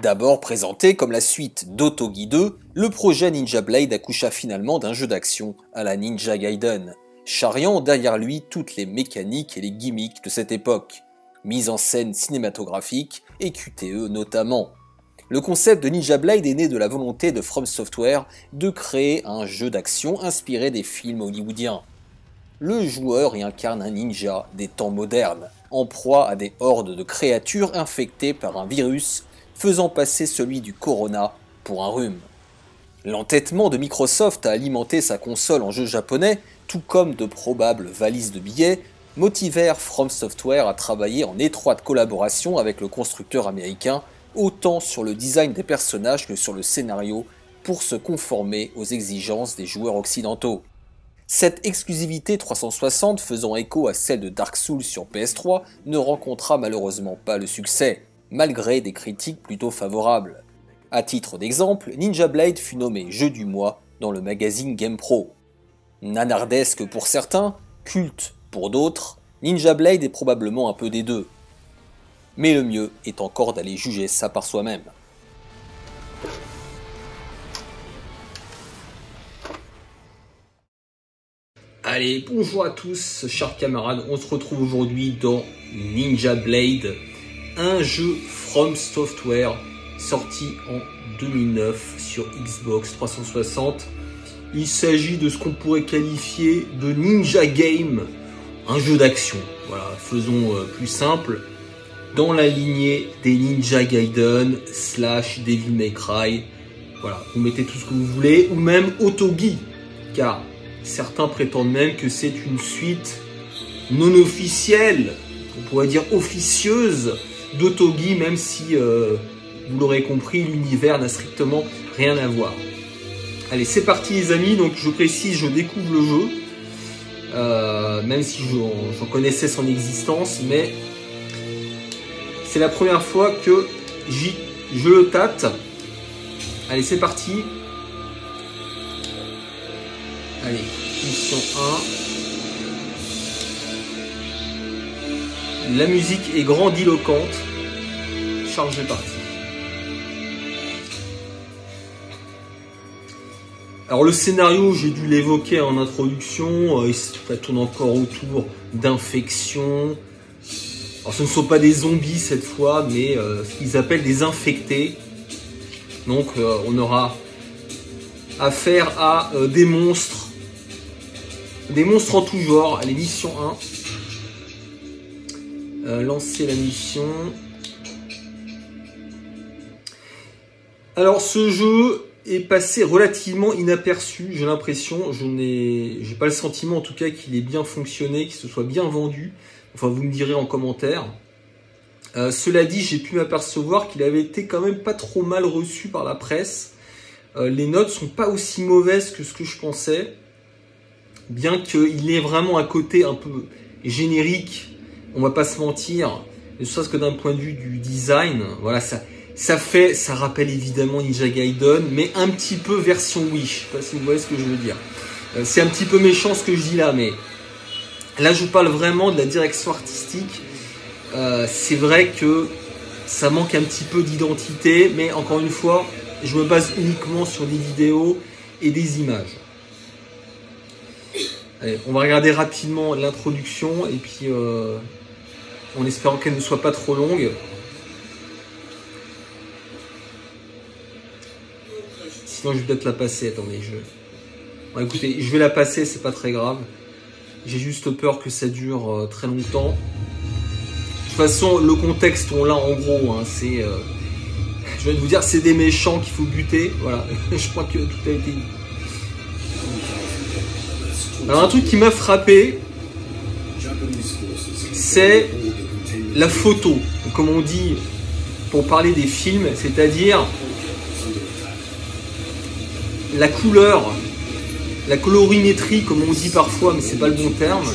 D'abord présenté comme la suite d'Otogi 2, le projet Ninja Blade accoucha finalement d'un jeu d'action à la Ninja Gaiden, charriant derrière lui toutes les mécaniques et les gimmicks de cette époque, mise en scène cinématographique et QTE notamment. Le concept de Ninja Blade est né de la volonté de From Software de créer un jeu d'action inspiré des films hollywoodiens. Le joueur y incarne un ninja des temps modernes, en proie à des hordes de créatures infectées par un virus faisant passer celui du corona pour un rhume. L'entêtement de Microsoft à alimenter sa console en jeux japonais, tout comme de probables valises de billets, motivèrent From Software à travailler en étroite collaboration avec le constructeur américain, autant sur le design des personnages que sur le scénario, pour se conformer aux exigences des joueurs occidentaux. Cette exclusivité 360 faisant écho à celle de Dark Souls sur PS3 ne rencontra malheureusement pas le succès, malgré des critiques plutôt favorables. A titre d'exemple, Ninja Blade fut nommé jeu du mois dans le magazine GamePro. Nanardesque pour certains, culte pour d'autres, Ninja Blade est probablement un peu des deux. Mais le mieux est encore d'aller juger ça par soi-même. Allez, bonjour à tous, chers camarades, on se retrouve aujourd'hui dans Ninja Blade, un jeu From Software sorti en 2009 sur Xbox 360. Il s'agit de ce qu'on pourrait qualifier de Ninja Game, un jeu d'action, voilà, faisons plus simple, dans la lignée des Ninja Gaiden / Devil May Cry, voilà, vous mettez tout ce que vous voulez, ou même Otogi, car certains prétendent même que c'est une suite non officielle, on pourrait dire officieuse, d'Otogi, même si, vous l'aurez compris, l'univers n'a strictement rien à voir. Allez, c'est parti les amis, donc je précise, je découvre le jeu, même si j'en connaissais son existence, mais c'est la première fois que je le tâte. Allez, c'est parti. Allez, mission 1. La musique est grandiloquente. Charge de partie. Alors le scénario, j'ai dû l'évoquer en introduction, ça tourne encore autour d'infections. Alors ce ne sont pas des zombies cette fois, mais ce qu'ils appellent des infectés. Donc on aura affaire à des monstres en tout genre. Allez, mission 1. Lancer la mission. Alors ce jeu est passé relativement inaperçu, j'ai l'impression. J'ai pas le sentiment en tout cas qu'il ait bien fonctionné, qu'il se soit bien vendu. Enfin, vous me direz en commentaire. Cela dit, j'ai pu m'apercevoir qu'il avait été quand même pas trop mal reçu par la presse. Les notes sont pas aussi mauvaises que ce que je pensais. Bien qu'il ait vraiment un côté un peu générique, on va pas se mentir, ne serait-ce que d'un point de vue du design, voilà, ça rappelle évidemment Ninja Gaiden, mais un petit peu version Wish. Je sais pas si vous voyez ce que je veux dire. C'est un petit peu méchant ce que je dis là, mais là je parle vraiment de la direction artistique. C'est vrai que ça manque un petit peu d'identité, mais encore une fois, je me base uniquement sur des vidéos et des images. Allez, on va regarder rapidement l'introduction et puis en espérant qu'elle ne soit pas trop longue. Sinon je vais peut-être la passer, attendez, bon, écoutez, je vais la passer, c'est pas très grave. J'ai juste peur que ça dure très longtemps. De toute façon, le contexte, on l'a en gros, hein, c'est... je vais vous dire, c'est des méchants qu'il faut buter, voilà, je crois que tout a été dit. Alors un truc qui m'a frappé, c'est la photo, comme on dit pour parler des films, c'est-à-dire la couleur, la colorimétrie, comme on dit parfois, mais c'est pas le bon terme,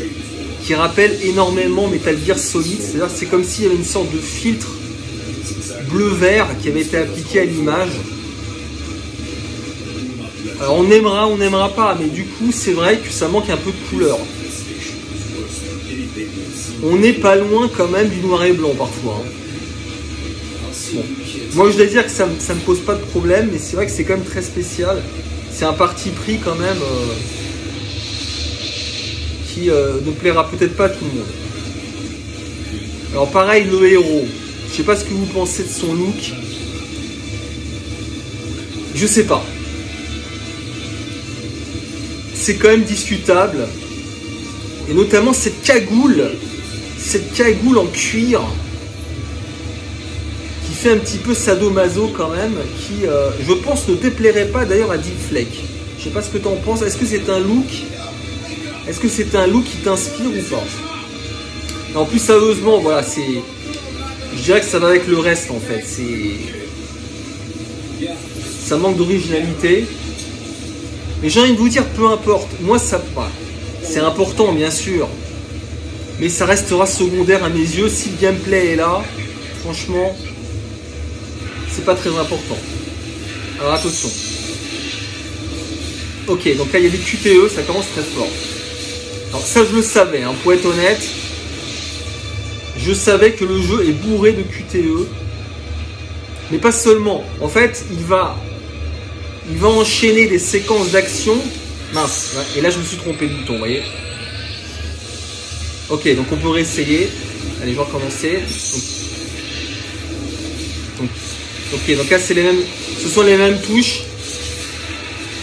qui rappelle énormément Metal Gear Solid, c'est-à-dire c'est comme s'il y avait une sorte de filtre bleu-vert qui avait été appliqué à l'image. Alors on aimera, on n'aimera pas, mais du coup c'est vrai que ça manque un peu de couleur. On n'est pas loin quand même du noir et blanc parfois. Bon. Moi je dois dire que ça me pose pas de problème, mais c'est vrai que c'est quand même très spécial. C'est un parti pris quand même qui ne plaira peut-être pas à tout le monde. Alors pareil, le héros. Je sais pas ce que vous pensez de son look. Je sais pas. C'est quand même discutable. Et notamment cette cagoule en cuir qui fait un petit peu sadomaso quand même, qui je pense ne déplairait pas d'ailleurs à Deep Fleck. Je sais pas ce que tu en penses. Est-ce que c'est un look qui t'inspire ou pas? Et en plus sérieusement, voilà, je dirais que ça va avec le reste en fait. Ça manque d'originalité. Mais j'ai envie de vous dire, peu importe. Moi ça, c'est important bien sûr, mais ça restera secondaire à mes yeux. Si le gameplay est là, franchement, c'est pas très important. Alors attention. Ok, donc là il y a des QTE, ça commence très fort. Alors ça je le savais, hein, pour être honnête, je savais que le jeu est bourré de QTE, mais pas seulement. En fait, il va enchaîner des séquences d'action. Mince, et là je me suis trompé de bouton, vous voyez. Ok, donc on peut réessayer. Allez, je vais recommencer. Ok, donc là c'est ce sont les mêmes touches.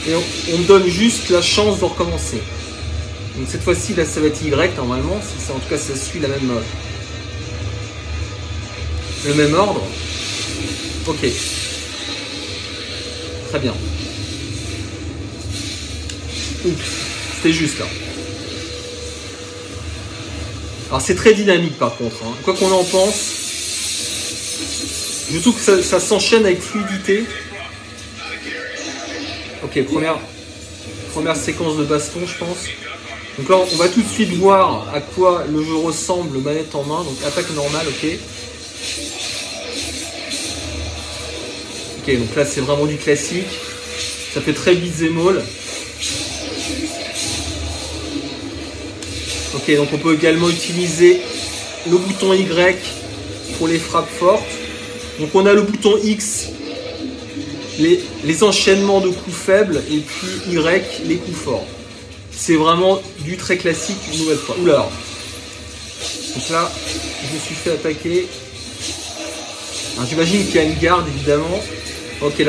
Et on me donne juste la chance de recommencer. Donc cette fois-ci, là ça va être Y normalement. En tout cas, ça suit le même ordre. Ok. Très bien. C'était juste là. Alors c'est très dynamique par contre, hein. Quoi qu'on en pense, je trouve que ça s'enchaîne avec fluidité. Ok, première séquence de baston, je pense. Donc là on va tout de suite voir à quoi le jeu ressemble manette en main. Donc attaque normale, ok. Ok, donc là c'est vraiment du classique. Ça fait très beat'em all. Ok, donc on peut également utiliser le bouton Y pour les frappes fortes. Donc on a le bouton X, les enchaînements de coups faibles, et puis Y, les coups forts. C'est vraiment du très classique une nouvelle fois. Oula. Donc là, je me suis fait attaquer. J'imagine qu'il y a une garde évidemment. Ok,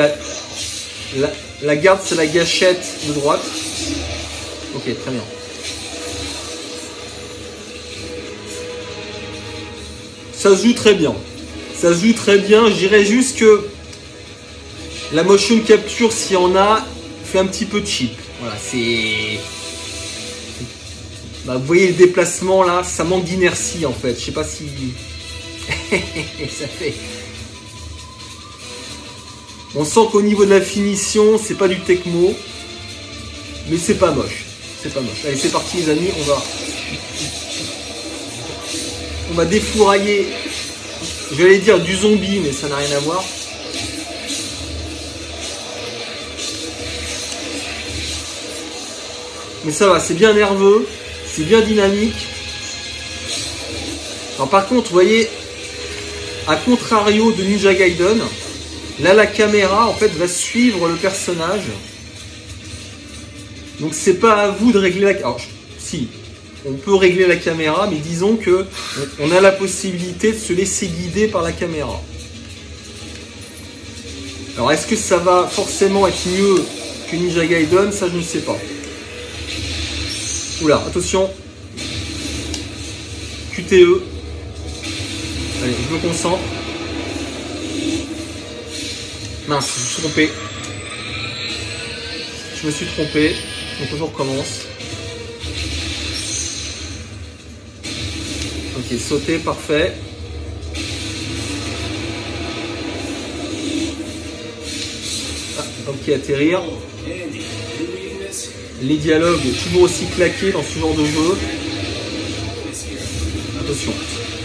la garde c'est la gâchette de droite. Ok, très bien. Ça se joue très bien. Ça se joue très bien. Je dirais juste que la motion capture, s'il y en a, fait un petit peu cheap. Voilà, c'est... Bah, vous voyez le déplacement là, ça manque d'inertie en fait. Je sais pas si... ça fait... On sent qu'au niveau de la finition, c'est pas du Tecmo. Mais c'est pas moche. C'est pas moche. Allez, c'est parti les amis, on va défourailler, j'allais dire du zombie, mais ça n'a rien à voir. Mais ça va, c'est bien nerveux, c'est bien dynamique. Alors par contre, vous voyez, à contrario de Ninja Gaiden, là la caméra en fait va suivre le personnage. Donc c'est pas à vous de régler la... Alors si, on peut régler la caméra, mais disons que on a la possibilité de se laisser guider par la caméra. Alors est-ce que ça va forcément être mieux que Ninja Gaiden? Ça je ne sais pas. Oula, attention. QTE. Allez, je me concentre. Mince, je me suis trompé. Je me suis trompé. Donc je recommence. Ok, sauter, parfait. Ok, atterrir. Les dialogues toujours aussi claqués dans ce genre de jeu. Attention.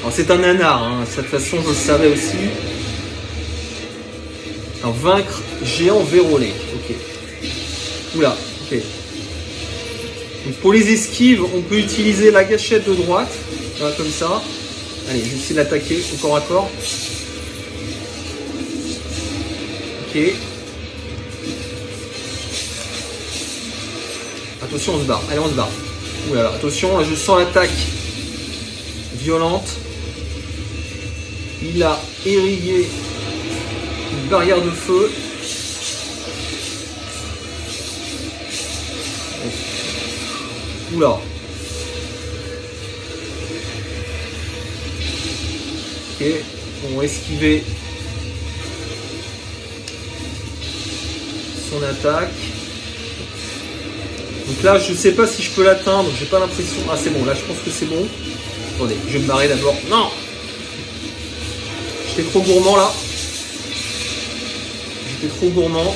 Alors c'est un nanar, hein. De toute façon je le savais aussi. Alors vaincre géant vérolé. Ok. Oula, ok. Donc, pour les esquives, on peut utiliser la gâchette de droite. Voilà, comme ça. Allez, je vais essayer de l'attaquer au corps à corps. Ok. Attention, on se barre. Allez, on se barre. Ouh là là, attention, là, je sens l'attaque violente. Il a érigé une barrière de feu. Oula. Ok, on va esquiver son attaque. Donc là, je sais pas si je peux l'atteindre, j'ai pas l'impression. Ah, c'est bon, là, je pense que c'est bon. Attendez, je vais me barrer d'abord. Non! J'étais trop gourmand là. J'étais trop gourmand.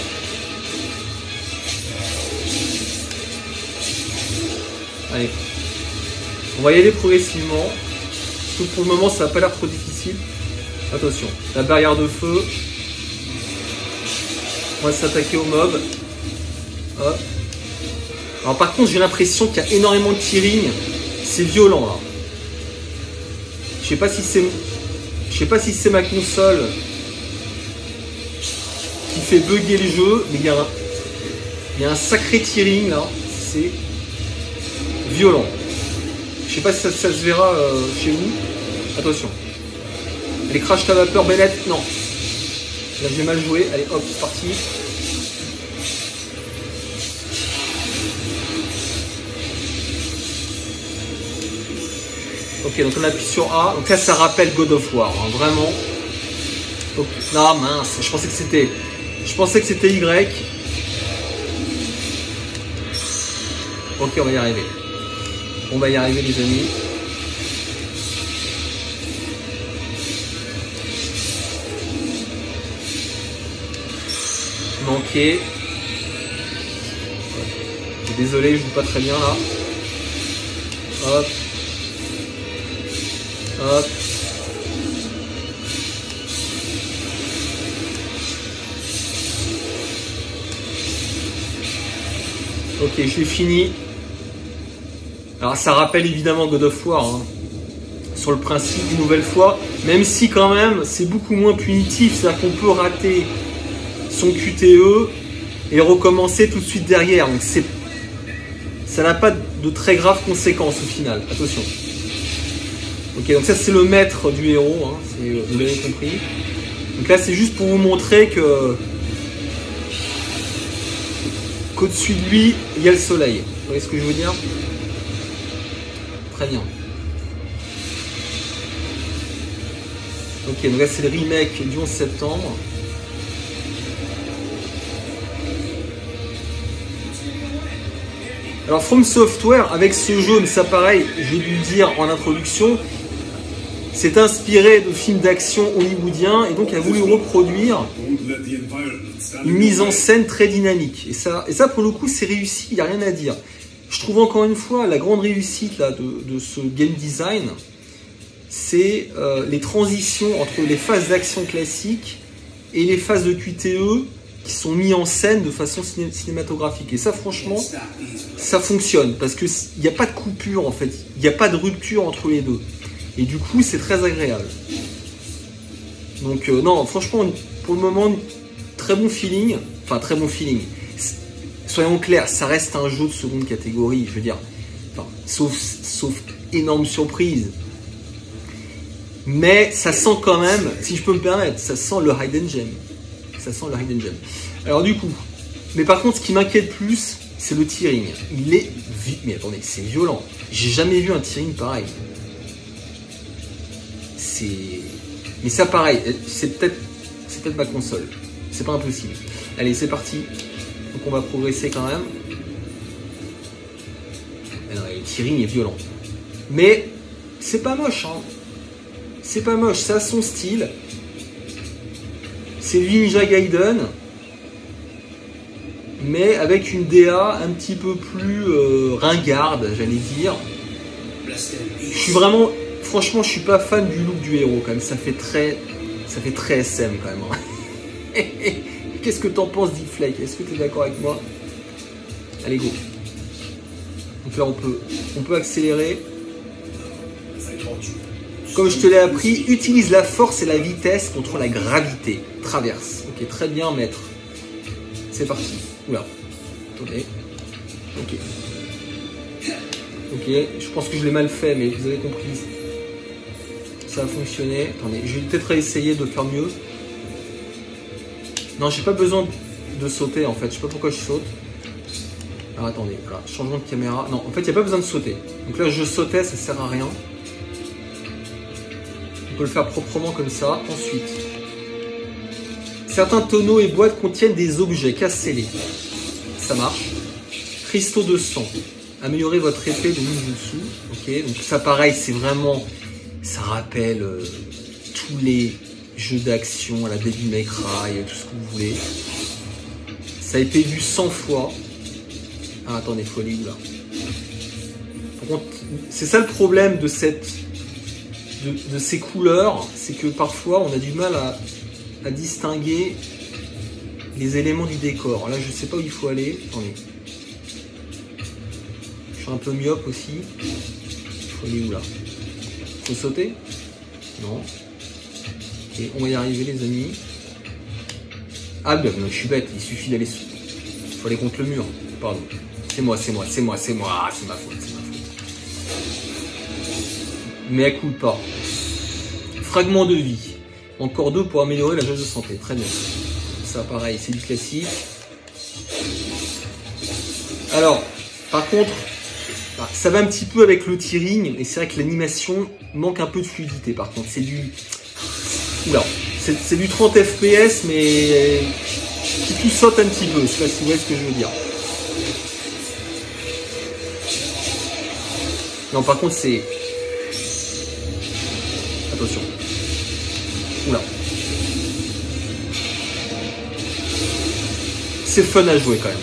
Allez. On va y aller progressivement. Parce que pour le moment, ça n'a pas l'air trop difficile. Attention, la barrière de feu. On va s'attaquer au mob. Hop. Alors par contre, j'ai l'impression qu'il y a énormément de tearing. C'est violent là. Je sais pas si c'est ma console qui fait bugger le jeu, mais il y a un sacré tearing là. C'est violent. Je sais pas si ça se verra chez vous. Attention. Les crash à vapeur, Bennett, non. Là j'ai mal joué. Allez hop, c'est parti. Ok, donc on appuie sur A. Donc là, ça rappelle God of War, hein, vraiment. Donc, ah mince, je pensais que c'était Y. Ok, on va y arriver. On va y arriver, les amis. Manqué. Désolé, je joue pas très bien là. Hop. Hop. Ok, j'ai fini. Alors ça rappelle évidemment God of War, hein, sur le principe une nouvelle fois, même si quand même c'est beaucoup moins punitif, c'est-à-dire qu'on peut rater son QTE et recommencer tout de suite derrière, donc ça n'a pas de très graves conséquences au final, attention. Ok, donc ça c'est le maître du héros, hein, vous l'avez compris. Donc là c'est juste pour vous montrer qu'au-dessus de lui, il y a le soleil. Vous voyez ce que je veux dire? Très bien. Ok, donc là c'est le remake du 11 septembre. Alors From Software, avec ce jeu, mais ça pareil, j'ai dû le dire en introduction, s'est inspiré de films d'action hollywoodiens et donc a voulu reproduire une mise en scène très dynamique. Et ça pour le coup, c'est réussi, il n'y a rien à dire. Je trouve encore une fois la grande réussite là, de ce game design, c'est les transitions entre les phases d'action classique et les phases de QTE qui sont mis en scène de façon cinématographique. Et ça, franchement, ça fonctionne parce qu'il n'y a pas de coupure en fait, il n'y a pas de rupture entre les deux. Et du coup, c'est très agréable. Donc, non, franchement, pour le moment, très bon feeling. Enfin, très bon feeling. Soyons clairs, ça reste un jeu de seconde catégorie, je veux dire. Enfin, sauf énorme surprise. Mais ça sent quand même, si je peux me permettre, ça sent le hidden gem. Ça sent le hidden gem. Alors du coup, mais par contre, ce qui m'inquiète plus, c'est le tearing. Il est... Mais attendez, c'est violent. J'ai jamais vu un tearing pareil. Mais ça pareil, c'est peut-être ma console. C'est pas impossible. Allez, c'est parti. Donc on va progresser quand même. Alors, le tearing est violent. Mais c'est pas moche, hein. C'est pas moche, ça a son style. C'est Ninja Gaiden, mais avec une DA un petit peu plus ringarde, j'allais dire. Je suis vraiment, franchement, je suis pas fan du look du héros quand même. Ça fait très SM quand même. Qu'est-ce que t'en penses, Deep Flake? Est-ce que tu es d'accord avec moi? Allez, go. Donc là, on peut accélérer. Comme je te l'ai appris, utilise la force et la vitesse contre la gravité. Traverse. Ok, très bien, maître. C'est parti. Oula. Attendez. Ok. Ok, je pense que je l'ai mal fait, mais vous avez compris. Ça a fonctionné. Attendez, je vais peut-être essayer de faire mieux. Non, j'ai pas besoin de sauter en fait. Je sais pas pourquoi je saute. Alors attendez, voilà, changement de caméra. Non, en fait, il n'y a pas besoin de sauter. Donc là, je sautais, ça sert à rien. On peut le faire proprement comme ça. Ensuite, certains tonneaux et boîtes contiennent des objets. Cassez-les. Ça marche. Cristaux de sang. Améliorez votre épée de ninjutsu. Ok, donc ça pareil, c'est vraiment... Ça rappelle tous les jeux d'action à la Devil May Cry, tout ce que vous voulez. Ça a été vu 100 fois. Ah, attendez, faut aller où là? Par contre, c'est ça le problème de de ces couleurs, c'est que parfois on a du mal à distinguer les éléments du décor. Là, je sais pas où il faut aller. Attendez. Je suis un peu myope aussi. Il faut aller où là? Faut sauter? Non. Ok, on va y arriver les amis. Ah ben je suis bête, il suffit d'aller... Il faut aller contre le mur. Pardon. C'est moi. C'est ma faute, c'est ma faute. Mais elle coule pas. Fragment de vie. Encore 2 pour améliorer la jauge de santé. Très bien. Ça pareil, c'est du classique. Alors, par contre, ça va un petit peu avec le tearing, et c'est vrai que l'animation manque un peu de fluidité par contre. C'est du... Oula, c'est du 30 FPS, mais qui tout saute un petit peu. Je sais pas si vous voyez ce que je veux dire. Non, par contre, c'est... Attention. Oula. C'est fun à jouer quand même.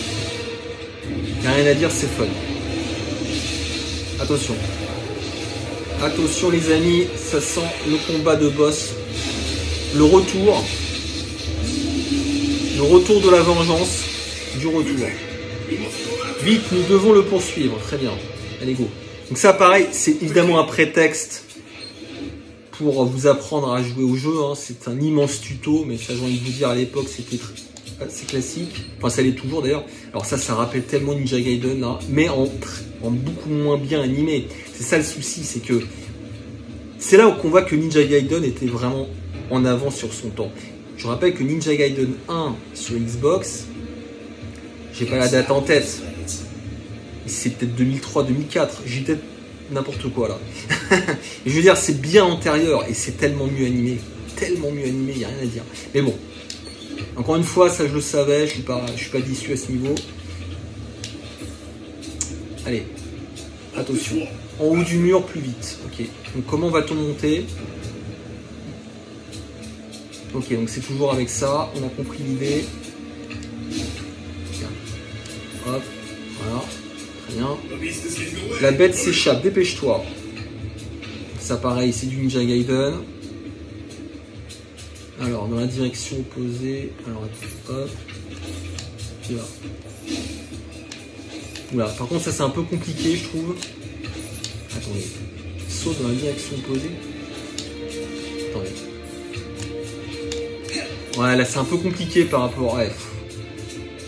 Il n'y a rien à dire, c'est fun. Attention. Attention les amis, ça sent le combat de boss. Le retour. Le retour de la vengeance. Du retour. Vite, nous devons le poursuivre. Très bien. Allez, go. Donc ça, pareil, c'est évidemment un prétexte pour vous apprendre à jouer au jeu. Hein. C'est un immense tuto, mais ça, j'ai envie de vous dire, à l'époque, c'était assez classique. Enfin, ça l'est toujours d'ailleurs. Alors ça rappelle tellement Ninja Gaiden, hein, mais en beaucoup moins bien animé. C'est ça le souci, c'est que c'est là qu'on voit que Ninja Gaiden était vraiment en avance sur son temps. Je rappelle que Ninja Gaiden 1 sur Xbox, j'ai pas la date en tête, c'est peut-être 2003, 2004, j'ai peut-être n'importe quoi là. Je veux dire, c'est bien antérieur et c'est tellement mieux animé, il n'y a rien à dire. Mais bon, encore une fois, ça je le savais, je suis pas déçu à ce niveau. Allez, attention. En haut du mur, plus vite. Ok. Donc comment va-t-on monter? Ok, donc c'est toujours avec ça. On a compris l'idée. Hop, voilà. Très bien. La bête s'échappe. Dépêche-toi. Ça, pareil, c'est du Ninja Gaiden. Alors, dans la direction opposée. Alors, hop. Et là. Oula, par contre, ça c'est un peu compliqué, je trouve. Attendez. Saut dans la direction opposée. Attendez. Ouais, là c'est un peu compliqué par rapport à...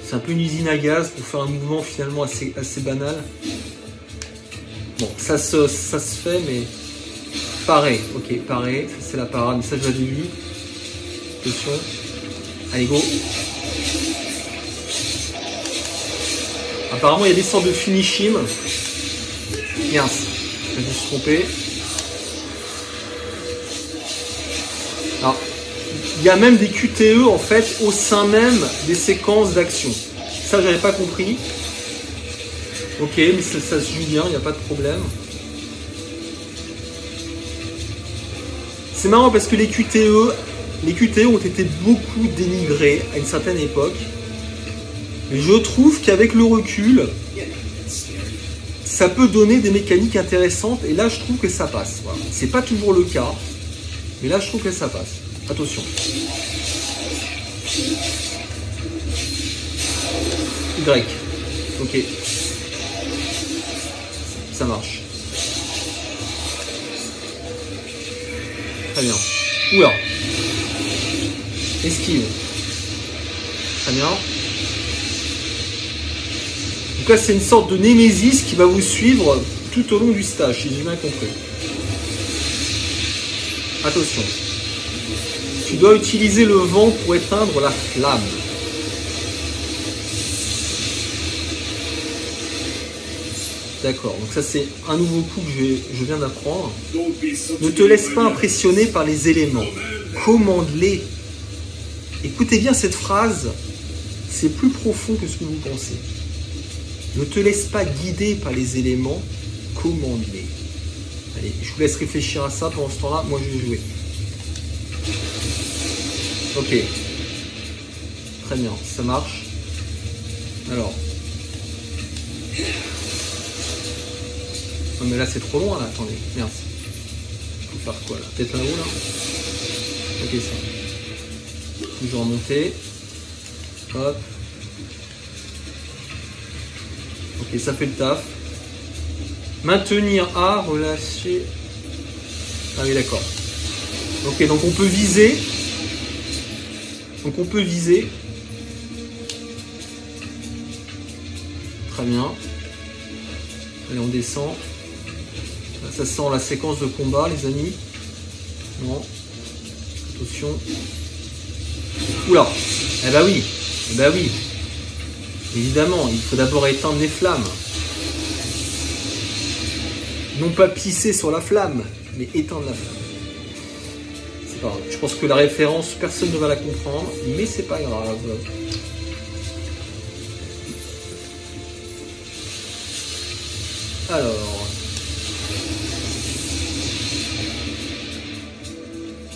C'est un peu une usine à gaz pour faire un mouvement finalement assez banal. Bon, ça se fait, mais... Pareil, ok, pareil. Ça c'est la parade, mais ça je l'avais vu. Attention. Allez, go. Apparemment, il y a des sortes de finishim. Mince, je me suis trompé. Alors, il y a même des QTE en fait au sein même des séquences d'action. Ça, j'avais pas compris. Ok, mais ça se joue bien, il n'y a pas de problème. C'est marrant parce que les QTE ont été beaucoup dénigrés à une certaine époque. Mais je trouve qu'avec le recul, ça peut donner des mécaniques intéressantes. Et là, je trouve que ça passe. Voilà. C'est pas toujours le cas. Mais là, je trouve que ça passe. Attention. Y. Ok. Ça marche. Très bien. Oula. Esquive. Très bien. Donc là, c'est une sorte de némésis qui va vous suivre tout au long du stage, si j'ai bien compris. Attention. Tu dois utiliser le vent pour éteindre la flamme. D'accord, donc ça c'est un nouveau coup que je viens d'apprendre. Ne te laisse pas impressionner par les éléments. Commande-les. Écoutez bien cette phrase, c'est plus profond que ce que vous pensez. Ne te laisse pas guider par les éléments, commande-les. Allez, je vous laisse réfléchir à ça pendant ce temps-là, moi je vais jouer. Ok. Très bien, ça marche. Alors. Non mais là c'est trop loin là, attendez, merde. Faut faire quoi là? Peut-être là-haut là? Ok ça. Toujours remonter. Hop. Ok, ça fait le taf. Maintenir A, relâcher. Ah oui d'accord. Ok, donc on peut viser. Donc on peut viser. Très bien. Allez, on descend. Là, ça sent la séquence de combat, les amis. Non. Attention. Oula. Eh bah oui. Eh bah oui. Évidemment, il faut d'abord éteindre les flammes. Non pas pisser sur la flamme, mais éteindre la flamme. C'est pas grave. Je pense que la référence, personne ne va la comprendre, mais c'est pas grave. Alors.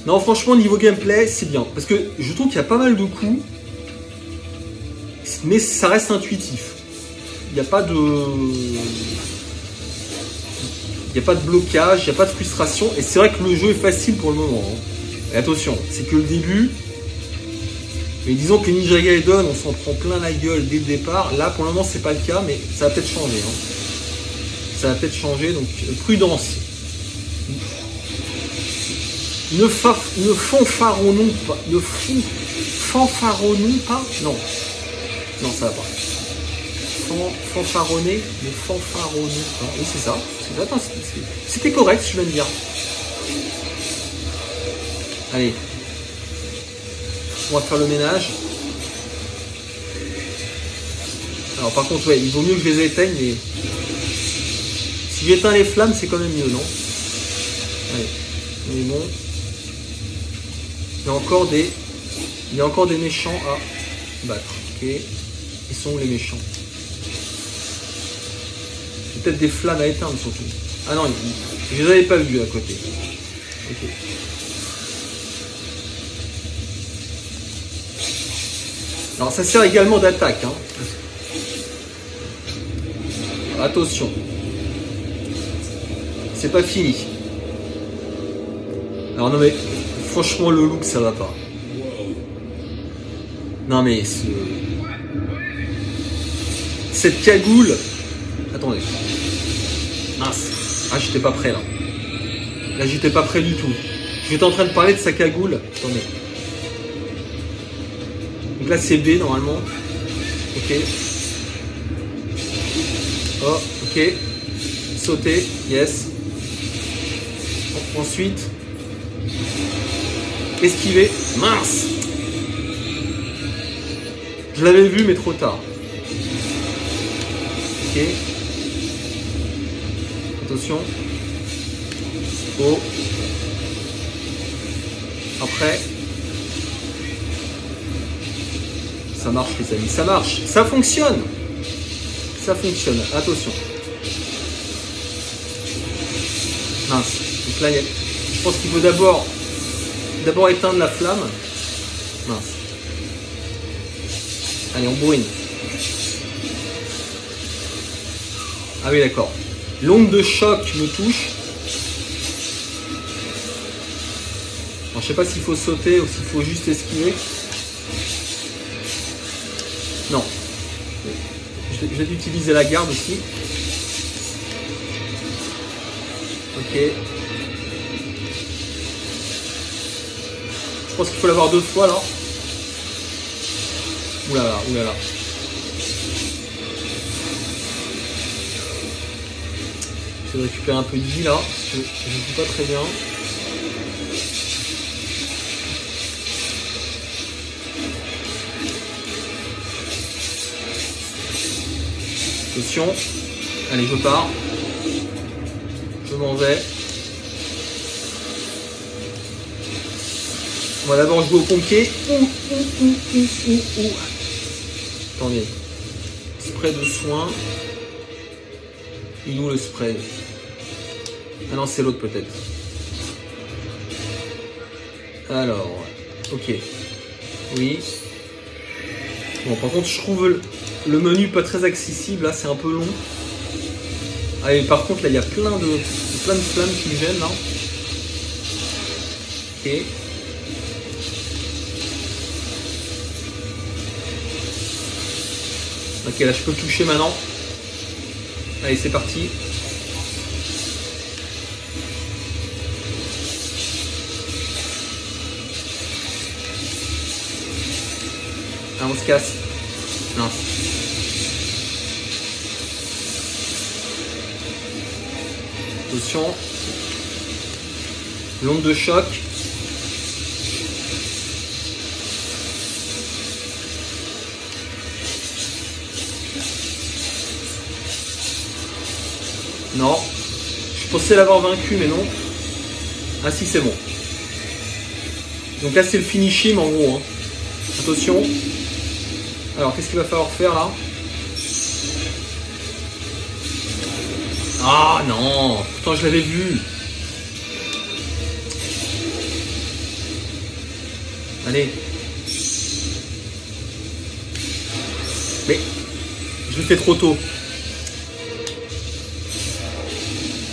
Non, franchement, niveau gameplay, c'est bien. Parce que je trouve qu'il y a pas mal de coups, mais ça reste intuitif. Il n'y a pas de... Il n'y a pas de blocage, il n'y a pas de frustration. Et c'est vrai que le jeu est facile pour le moment. Hein. Et attention, c'est que le début. Mais disons que Ninja Gaiden, on s'en prend plein la gueule dès le départ. Là, pour le moment, c'est pas le cas, mais ça va peut-être changer. Hein. Ça va peut-être changer, donc prudence. Ne fanfaronnons pas. Ne fanfaronnons pas. Non. Non, ça va pas. Fanfaronner, mais fanfaronnons pas. Oui, c'est ça. C'était correct, je viens de dire. Allez. On va faire le ménage. Alors par contre, ouais, il vaut mieux que je les éteigne, mais... Si j'éteins les flammes, c'est quand même mieux, non? Allez, on est bon. Il y a encore des méchants à battre. Ok. Ils sont où les méchants? Peut-être des flammes à éteindre surtout. Ah non, je les avais pas vus à côté. Ok. Alors ça sert également d'attaque. Hein. Attention. C'est pas fini. Alors non mais franchement le look ça va pas. Non mais cette cagoule. Attendez. Mince. Ah j'étais pas prêt là. Là j'étais pas prêt du tout. J'étais en train de parler de sa cagoule. Attendez. Donc là c'est B normalement. Ok. Oh ok. Sauter. Yes. Ensuite, esquiver. Mince. Je l'avais vu, mais trop tard. Ok. Attention. Oh. Après. Ça marche, les amis. Ça marche. Ça fonctionne. Ça fonctionne. Attention. Mince. Donc là, je pense qu'il faut d'abord éteindre la flamme. Mince. Allez, on bourrine. Ah oui, d'accord. L'onde de choc me touche. Alors, je sais pas s'il faut sauter ou s'il faut juste esquiver. Non. Je vais utiliser la garde aussi. Ok. pense qu'il faut l'avoir 2 fois là. Oulala, oulala. Je vais récupérer un peu de vie là, parce que je ne joue pas très bien. Attention. Allez, je pars. Je m'en vais. On va d'abord jouer au pompier. Attendez. Spray de soin. Il est où le spray? Ah non, c'est l'autre peut-être. Alors. Ok. Oui. Bon, par contre, je trouve le menu pas très accessible. Là, c'est un peu long. Ah, et par contre, là, il y a plein de flammes qui me gênent, là. Ok. Ok, là, je peux le toucher maintenant. Allez, c'est parti. Ah, on se casse. Non. Attention. L'onde de choc. Non. Je pensais l'avoir vaincu, mais non. Ah si, c'est bon. Donc là, c'est le finishing en gros. Hein. Attention. Alors, qu'est-ce qu'il va falloir faire là? Ah non! Pourtant, je l'avais vu. Allez. Mais, je l'ai fait trop tôt.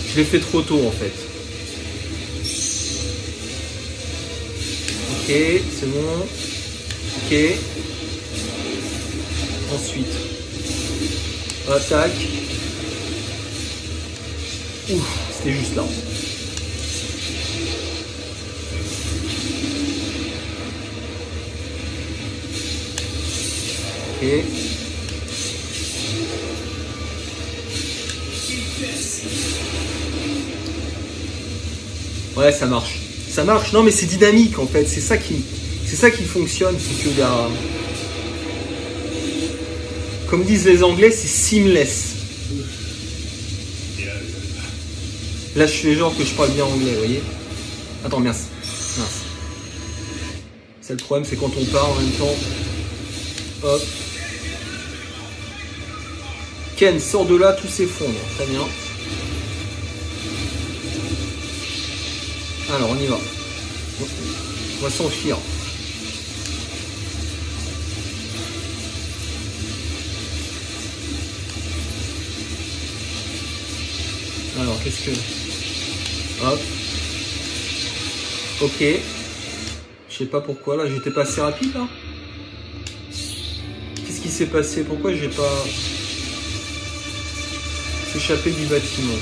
Je l'ai fait trop tôt en fait. Ok, c'est bon. Ok. Ensuite. Attaque. Ouf, c'était juste là. Ok. Ouais, ça marche. Ça marche. Non, mais c'est dynamique en fait. C'est ça qui fonctionne. C'est que y a... Comme disent les Anglais, c'est seamless. Là, je fais genre que je parle bien anglais, vous voyez. Attends, mince. C'est le problème, c'est quand on part en même temps. Hop. Ken sort de là, tout s'effondre. Très bien. Alors, on y va. On va s'enfuir. Alors, qu'est-ce que... Hop. Ok. Je sais pas pourquoi, là, j'étais pas assez rapide, là. Qu'est-ce qui s'est passé? Pourquoi j'ai pas... s'échappé du bâtiment?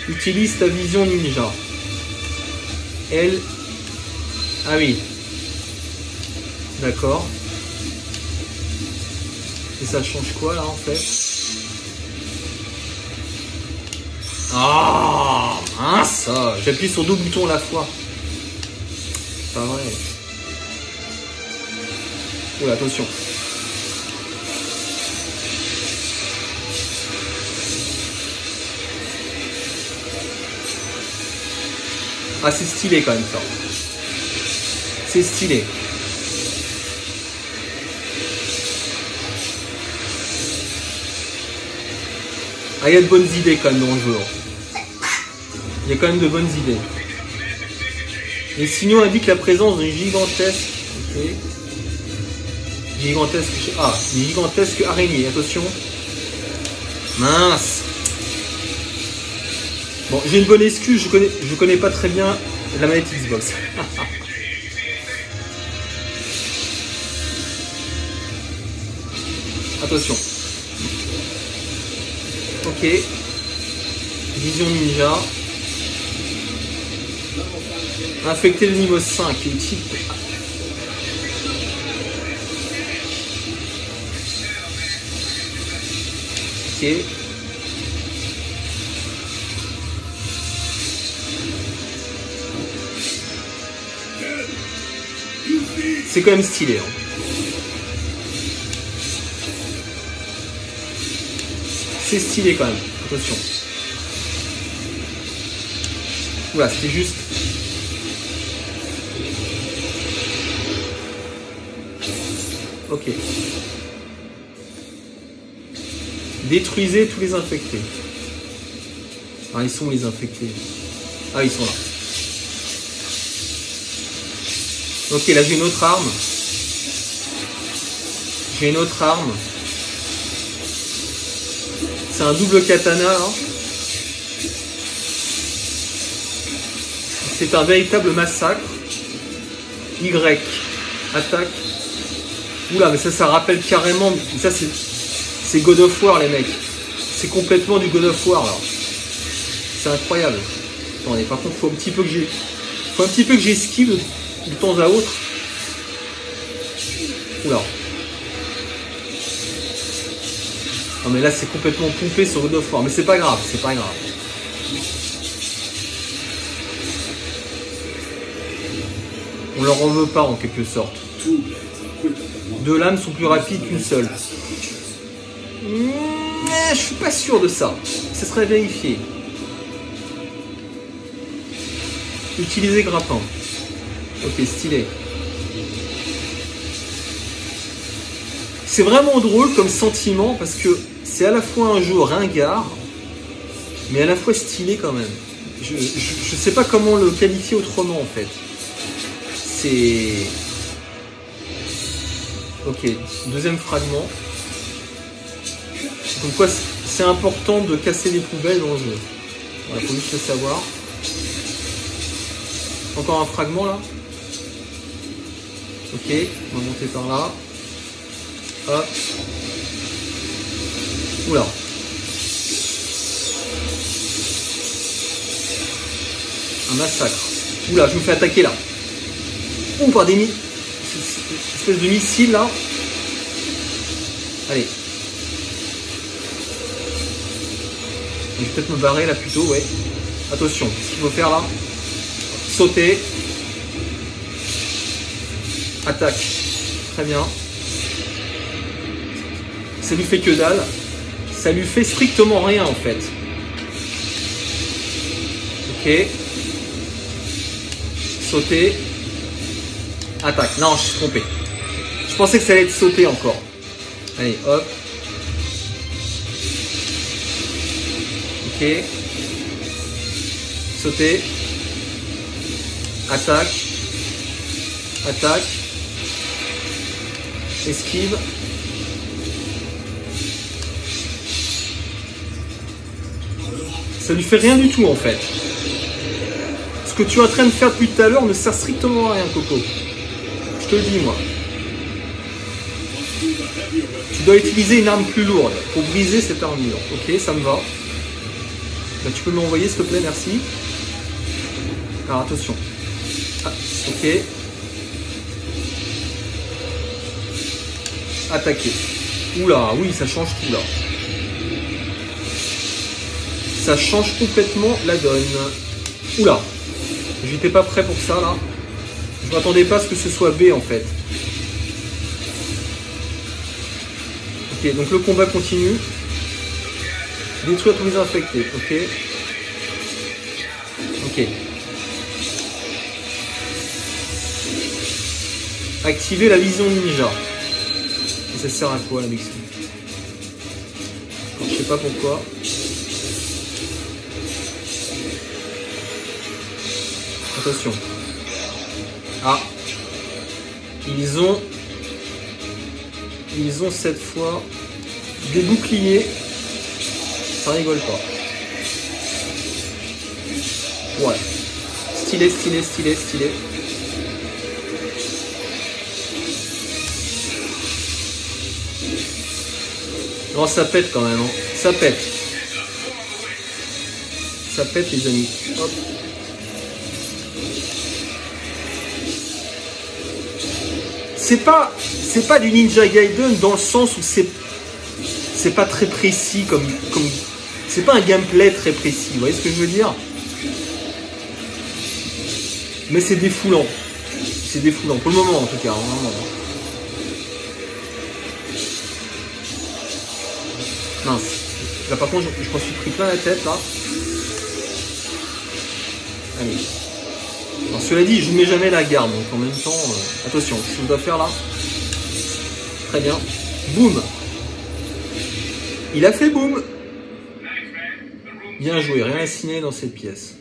Utilise ta vision ninja. Elle... Ah oui. D'accord. Et ça change quoi, là, en fait? Ah, mince. J'appuie sur 2 boutons à la fois. Pas vrai. Oula, attention. Ah, c'est stylé quand même ça. C'est stylé. Ah, il y a de bonnes idées quand même dans le jeu. Il y a quand même de bonnes idées. Les signaux indiquent la présence d'une gigantesque... Ok. Gigantesque... Ah, une gigantesque araignée. Attention. Mince. Bon, j'ai une bonne excuse. Je connais pas très bien la manette Xbox. Attention. Ok. Vision ninja. Infecter le niveau 5 qui est utile. Ok. C'est quand même stylé. Hein. C'est stylé quand même. Attention. Voilà, c'était juste. Ok. Détruisez tous les infectés. Ah, ils sont où les infectés? Ah, ils sont là. Ok, là j'ai une autre arme. J'ai une autre arme. C'est un double katana là. C'est un véritable massacre. Y. Attaque. Oula, mais ça rappelle carrément. Ça c'est God of War les mecs. C'est complètement du God of War là. C'est incroyable. Attendez, par contre, faut un petit peu que j'esquive de temps à autre. Oula. Non mais là c'est complètement pompé sur God of War. Mais c'est pas grave, c'est pas grave. On leur en veut pas en quelque sorte. Deux lames sont plus rapides qu'une seule. Mais je suis pas sûr de ça. Ça serait vérifié. Utiliser grappin. Ok, stylé. C'est vraiment drôle comme sentiment parce que c'est à la fois un jeu ringard, mais à la fois stylé quand même. Je sais pas comment le qualifier autrement en fait. C'est... Ok, deuxième fragment. Donc quoi, c'est important de casser les poubelles dans le jeu. Voilà, faut juste le savoir. Encore un fragment là. Ok, on va monter par là. Hop. Oula. Un massacre. Oula, je me fais attaquer là. Ouh, par des espèce de missile là. Allez. Je vais peut-être me barrer là plutôt, ouais. Attention, qu'est-ce qu'il faut faire là? Sauter. Attaque. Très bien. Ça lui fait que dalle. Ça lui fait strictement rien en fait. Ok. Sauter. Attaque. Non, je suis trompé. Je pensais que ça allait être sauter encore. Allez, hop. Ok. Sauter. Attaque. Attaque. Esquive. Ça lui fait rien du tout en fait. Ce que tu es en train de faire depuis tout à l'heure ne sert strictement à rien, Coco. Je te le dis moi. Tu dois utiliser une arme plus lourde pour briser cette armure. Ok, ça me va. Bah, tu peux me l'envoyer s'il te plaît, merci. Alors attention. Ah, ok. Attaquer. Oula, oui, ça change tout là. Ça change complètement la donne. Oula. J'étais pas prêt pour ça là. Je m'attendais pas à ce que ce soit B en fait. Ok, donc le combat continue. Détruire tous les infectés. Ok. Ok. Activer la vision ninja. Et ça sert à quoi la vision? Je sais pas pourquoi. Attention. Ah. Ils ont cette fois des boucliers. Ça rigole pas. Ouais. Stylé, stylé, stylé, stylé. Non, ça pète quand même. Hein. Ça pète. Ça pète les amis. Hop. c'est pas du Ninja Gaiden dans le sens où c'est pas très précis comme c'est pas un gameplay très précis, vous voyez ce que je veux dire? Mais c'est défoulant. C'est défoulant, pour le moment en tout cas. Vraiment. Mince. Là par contre, je m'en suis pris plein la tête là. Allez. Alors cela dit, je ne mets jamais la garde, donc en même temps, attention, ce que je dois faire là. Très bien. Boum. Il a fait boum. Bien joué, rien à signer dans cette pièce.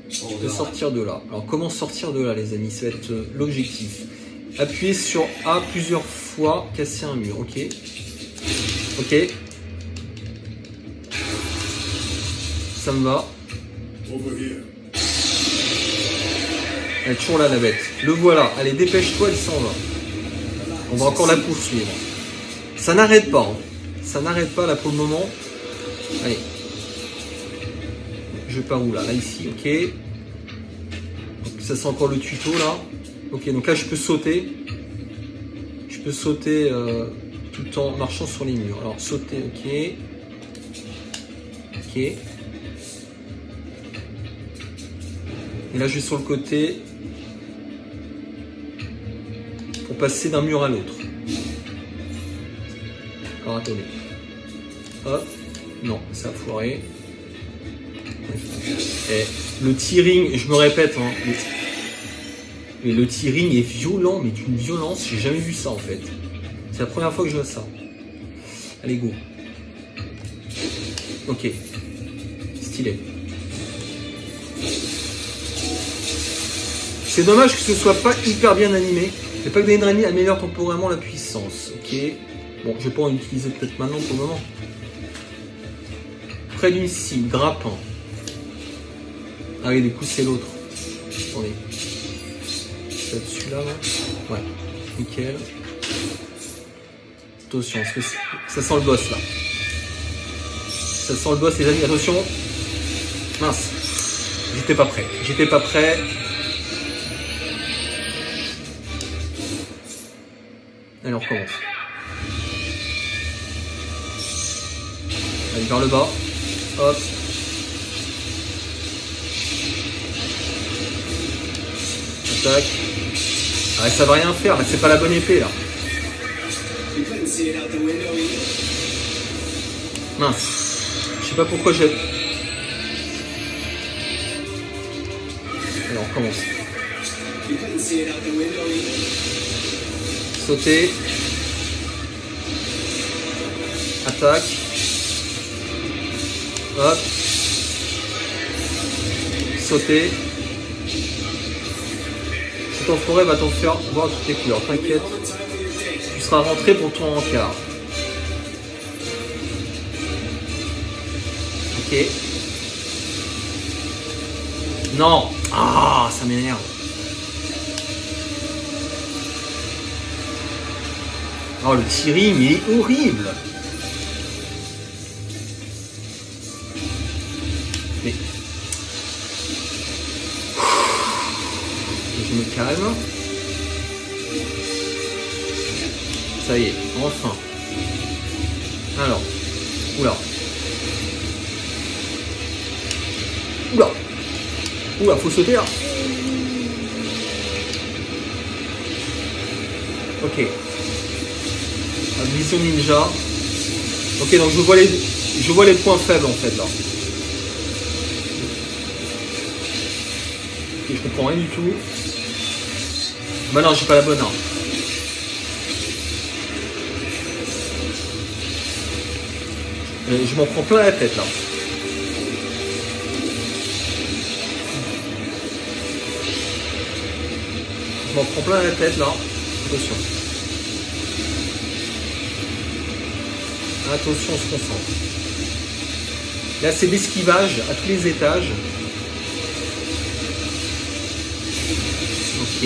Je peux sortir de là. Alors comment sortir de là les amis? Ça va être l'objectif. Appuyer sur A plusieurs fois, casser un mur, ok. Ok. Ça me va. Elle est toujours là la bête. Le voilà. Allez, dépêche-toi, elle s'en va. On va encore la poursuivre. Ça n'arrête pas. Hein. Ça n'arrête pas là pour le moment. Allez. Je pars où là? Là ici, ok. Donc, ça c'est encore le tuto là. Ok, donc là je peux sauter. Je peux sauter tout en marchant sur les murs. Alors sauter, ok. Ok. Et là je vais sur le côté pour passer d'un mur à l'autre. Alors attendez. Hop. Non, ça a foiré. Et le tearing, je me répète, hein, mais le tearing est violent, mais d'une violence, j'ai jamais vu ça en fait. C'est la première fois que je vois ça. Allez, go. Ok. Stylé. C'est dommage que ce soit pas hyper bien animé. Le pack d'adrénaline améliore temporairement la puissance. Ok. Bon, je vais pas en utiliser peut-être maintenant pour le moment. Près d'une cible, grappin. Ah oui, du coup c'est l'autre. Attendez. C'est celui-là, là. Ouais. Nickel. Attention, parce que ça sent le boss là. Ça sent le boss les amis, attention. Mince. J'étais pas prêt. J'étais pas prêt. Allez, on recommence. Allez, vers le bas. Hop. Attaque. Ah, ça va rien faire, là, c'est pas la bonne épée, là. Mince. Je sais pas pourquoi j'ai... Alors, on recommence. Sauter. Attaque. Hop. Sauter. Cette enfoiré va t'en faire voir toutes les couleurs. T'inquiète. Tu seras rentré pour ton encart. Ok. Non. Ah, ça m'énerve. Oh, le tearing, il est horrible. Mais... Je me calme. Ça y est, enfin. Alors. Oula. Oula. Oula, faut sauter là. Ok. Mission ninja. Ok, donc je vois les points faibles en fait là. Ok, je comprends rien du tout. Bah non, j'ai pas la bonne arme. Je m'en prends plein la tête là. Je m'en prends plein la tête là. Attention. Attention, on se concentre. Là, c'est l'esquivage à tous les étages. Ok.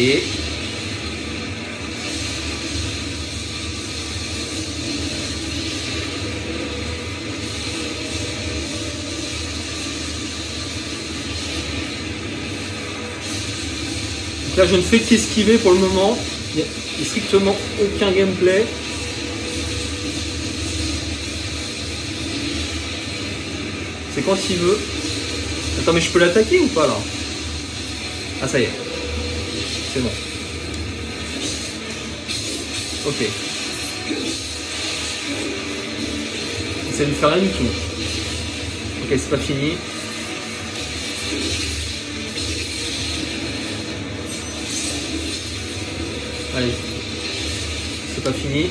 Donc là, je ne fais qu'esquiver pour le moment. Il n'y a strictement aucun gameplay. C'est quand il veut. Attends, mais je peux l'attaquer ou pas là? Ah, ça y est. C'est bon. Ok. Ça lui fait rien du tout. Ok, c'est pas fini. Allez. C'est pas fini.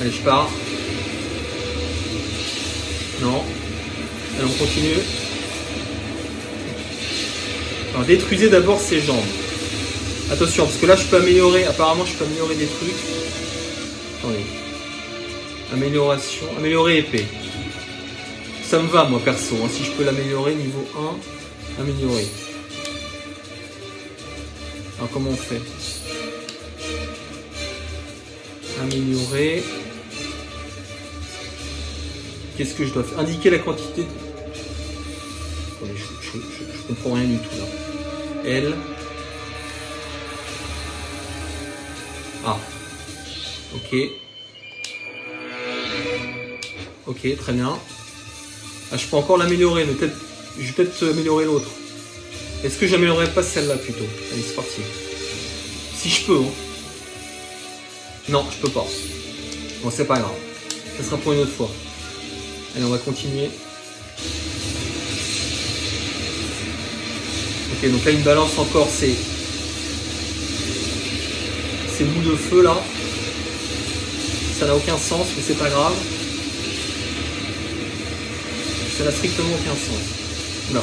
Allez, je pars. Non. Allez, on continue. Alors, détruisez d'abord ses jambes. Attention, parce que là, je peux améliorer. Apparemment, je peux améliorer des trucs. Attendez. Amélioration. Améliorer épée. Ça me va, moi, perso. Hein. Si je peux l'améliorer, niveau 1, améliorer. Alors, comment on fait? Améliorer. Qu'est-ce que je dois faire? Indiquer la quantité. Attendez, je comprends rien du tout, là. L. Ah. Ok. Ok, très bien. Ah, je peux encore l'améliorer, mais peut-être, je vais peut-être améliorer l'autre. Est-ce que j'améliorerais pas celle-là plutôt? Allez, c'est parti. Si je peux, hein. Non, je peux pas. Bon, c'est pas grave. Ça sera pour une autre fois. Allez, on va continuer. Ok, donc là, il me balance encore ces bouts de feu là. Ça n'a aucun sens, mais c'est pas grave. Ça n'a strictement aucun sens. Là.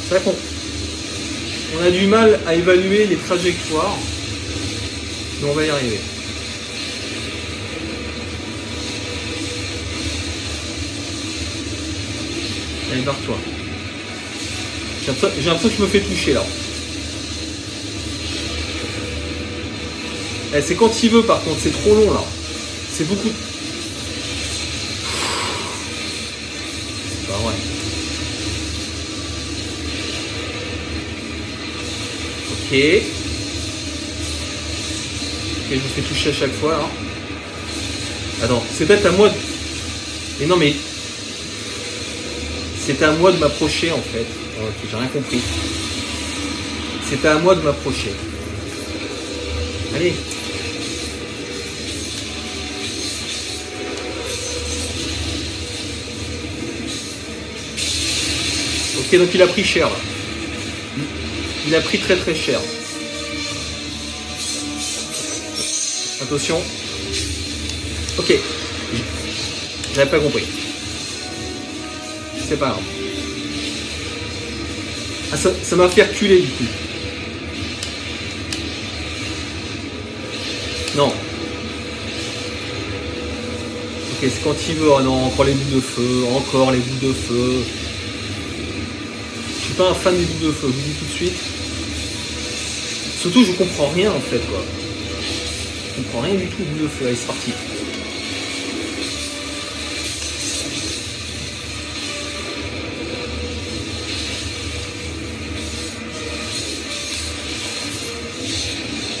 C'est vrai qu'on a du mal à évaluer les trajectoires, mais on va y arriver. Allez, barre-toi. J'ai l'impression que je me fais toucher là. Eh, c'est quand il veut par contre, c'est trop long là. C'est beaucoup. C'est pas vrai. Ok. Ok, je me fais toucher à chaque fois là. Attends, c'est peut-être à moi de... Mais non mais... C'était à moi de m'approcher en fait. Ok, j'ai rien compris. C'était à moi de m'approcher. Allez. Ok, donc il a pris cher. Là. Il a pris très très cher. Attention. Ok. J'avais pas compris. C'est pas grave. Ah, ça m'a fait reculer du coup. Non. Ok, c'est quand il veut. Oh non, encore les bouts de feu. Encore les bouts de feu. Je suis pas un fan des bouts de feu, je vous dis tout de suite. Surtout, je comprends rien en fait, quoi. Je comprends rien du tout aux bouts de feu. Allez, c'est parti.